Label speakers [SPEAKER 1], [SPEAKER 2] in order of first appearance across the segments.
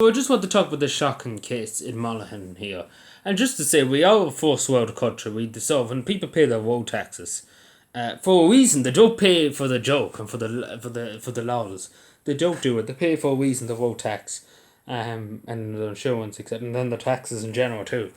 [SPEAKER 1] So I just want to talk about the shocking case in Monaghan here. And just to say, we are a first world country. We deserve, and people pay their road taxes. For a reason, they don't pay for the joke and for the laws. They don't do it. They pay for a reason the road tax, and the insurance, etc., and then the taxes in general too.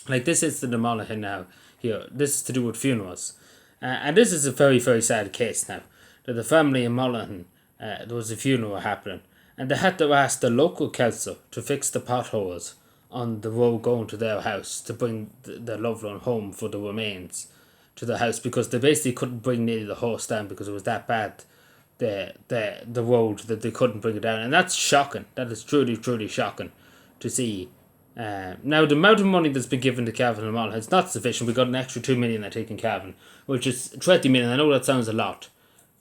[SPEAKER 1] Like this is the Monaghan now here. This is to do with funerals, and this is a very very sad case now. That the family in Monaghan, there was a funeral happening, and they had to ask the local council to fix the potholes on the road going to their house to bring the loved one home for the remains to the house because they basically couldn't bring nearly the horse down because it was that bad the road that they couldn't bring it down, and that's shocking. That is truly truly shocking to see. Now the amount of money that's been given to Cavan and Monaghan is not sufficient. We got an extra 2 million I think in Cavan, which is 20 million. I know that sounds a lot,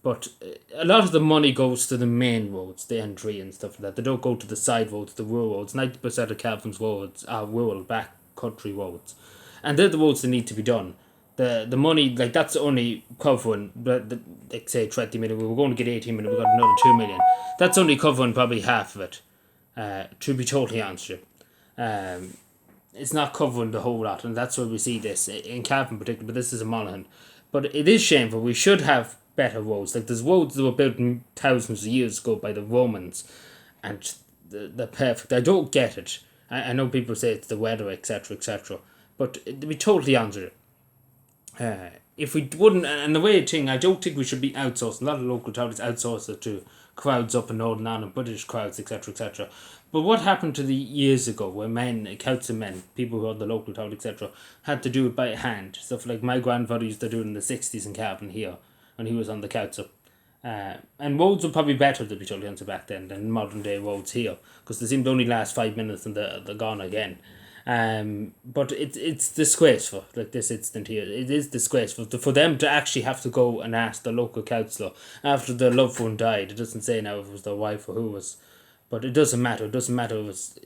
[SPEAKER 1] but a lot of the money goes to the main roads, the N3 and stuff like that. They don't go to the side roads, the rural roads. 90% of Cavan's roads are rural back country roads, and they're the roads that need to be done. The money, like, that's only covering like say 20 million. We were going to get 18 million. We got another 2 million. That's only covering probably half of it. To be totally honest with you, it's not covering the whole lot, and that's where we see this in Cavan in particular. But this is a Monaghan. But it is shameful. We should have better roads. Like, there's roads that were built thousands of years ago by the Romans, and they're perfect. I don't get it. I know people say it's the weather, etc., etc. But to be totally honest with you, if we wouldn't, and the way thing, I don't think we should be outsourcing. A lot of local authorities outsource it to crowds up in Northern Ireland, British crowds, etc., etc. But what happened to the years ago where men, council men, people who are the local authority, etc., had to do it by hand? Stuff like my grandfather used to do it in the 60s in Cavan here, when he was on the council. And roads were probably better, to be totally honest, back then than modern day roads here, because they seem to only last 5 minutes and they're gone again. But it's disgraceful, like this incident here. It is disgraceful for them to actually have to go and ask the local councillor after their loved one died. It doesn't say now if it was their wife or who was, but it doesn't matter. It doesn't matter if it's,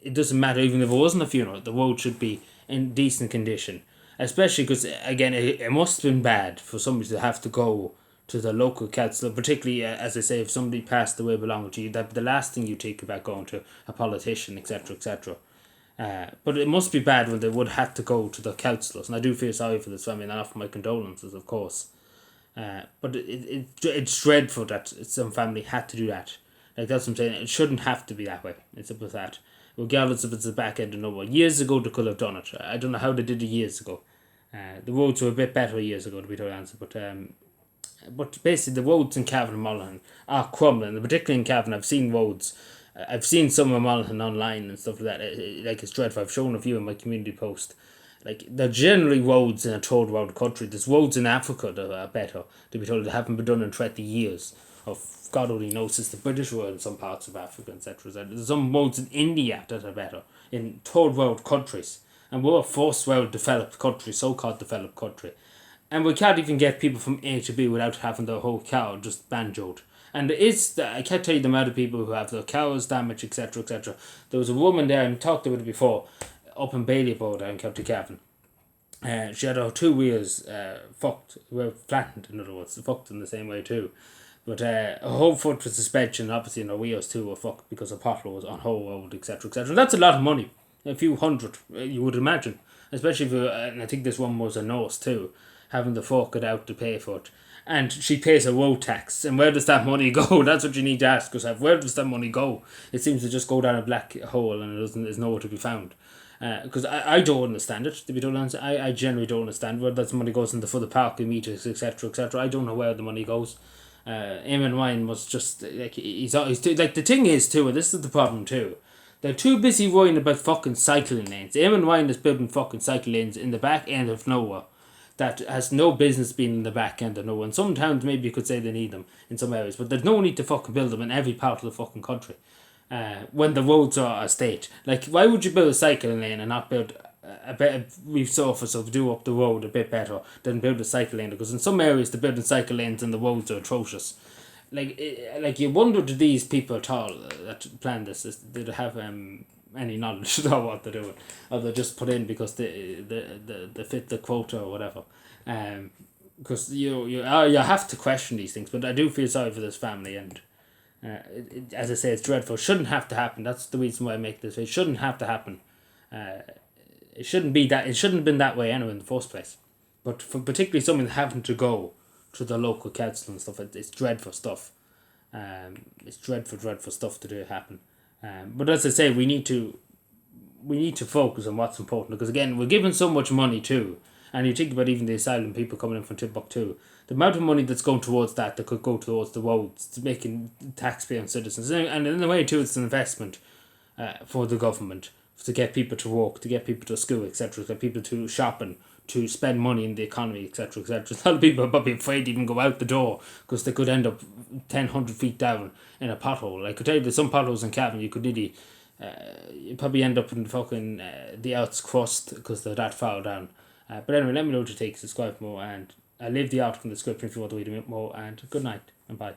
[SPEAKER 1] it doesn't matter even if it wasn't a funeral. The road should be in decent condition, especially because again it must have been bad for somebody to have to go to the local council, particularly as I say, if somebody passed away belonging to you, that the last thing you think about going to a politician, etc., etc. But it must be bad when they would have to go to the councillors, and I do feel sorry for this family and I offer my condolences, of course. But it's dreadful that some family had to do that. Like, that's what I'm saying. It shouldn't have to be that way. It's simple as that. Regardless if it's the back end or nowhere. Years ago they could have done it. I don't know how they did it years ago. The roads were a bit better years ago, to be totally honest. But basically the roads in Cavan and Monaghan are crumbling. Particularly in Cavan, I've seen roads. I've seen some of Monaghan online and stuff like that. Like, it's dreadful. I've shown a few in my community post. Like, they're generally roads in a third world country. There's roads in Africa that are better, to be told. They haven't been done in 20 years. Of God only knows, it's the British were in some parts of Africa, etc. There's some roads in India that are better in third world countries. And we're a first world developed country, so called developed country. And we can't even get people from A to B without having their whole cow just banjoed. And I can't tell you the amount of people who have their cows damaged, etc., etc. There was a woman there, and talked about it before, up in Bailey Bow down in County Cavan. She had her two wheels fucked, well, flattened, in other words, fucked in the same way too. But her whole foot was suspension, obviously, and her wheels too were fucked because her pothole was on whole road, etc., etc. That's a lot of money. A few hundred, you would imagine. Especially if, and I think this one was a nurse too, having to fork it out to pay for it. And she pays a road tax. And where does that money go? That's what you need to ask yourself. Where does that money go? It seems to just go down a black hole and there's nowhere to be found. Because I don't understand it, to be totally honest. I generally don't understand where that money goes into for the parking meters, etc., etc. I don't know where the money goes. Eamon Ryan was just, like, he's too, like, the thing is too, and this is the problem too, they're too busy worrying about fucking cycling lanes. Eamon Ryan is building fucking cycle lanes in the back end of nowhere that has no business being in the back end of nowhere. And some towns maybe you could say they need them in some areas, but there's no need to fucking build them in every part of the fucking country. When the roads are a state, like, why would you build a cycling lane and not build a better resurface of do up the road a bit better than build a cycle lane? Because in some areas the building cycle lanes and the roads are atrocious. Like you wonder, do these people at all that plan this, did they have any knowledge about what they're doing, or they just put in because they fit the quota or whatever. Because you have to question these things. But I do feel sorry for this family, and As I say, it's dreadful. It shouldn't have to happen. That's the reason why I make this. It shouldn't have to happen. It shouldn't be that. It shouldn't have been that way anyway in the first place. But for particularly someone having to go to the local council and stuff, it's dreadful stuff. It's dreadful stuff to do happen. But as I say, we need to focus on what's important, because again, we're giving so much money too. And you think about even the asylum people coming in from Timbuktu, the amount of money that's going towards that could go towards the roads, to making taxpaying citizens, and in a way too, it's an investment for the government to get people to work, to get people to school, etc., to get people to shopping, to spend money in the economy, etc., etc. A lot of people are probably afraid to even go out the door because they could end up 100 feet down in a pothole. I could tell you there's some potholes in Cavan you could nearly, you probably end up in fucking the Earth's crust because they're that far down. But anyway, let me know what you take, subscribe more, and I'll leave the article in the description if you want to read a bit more, and good night and bye.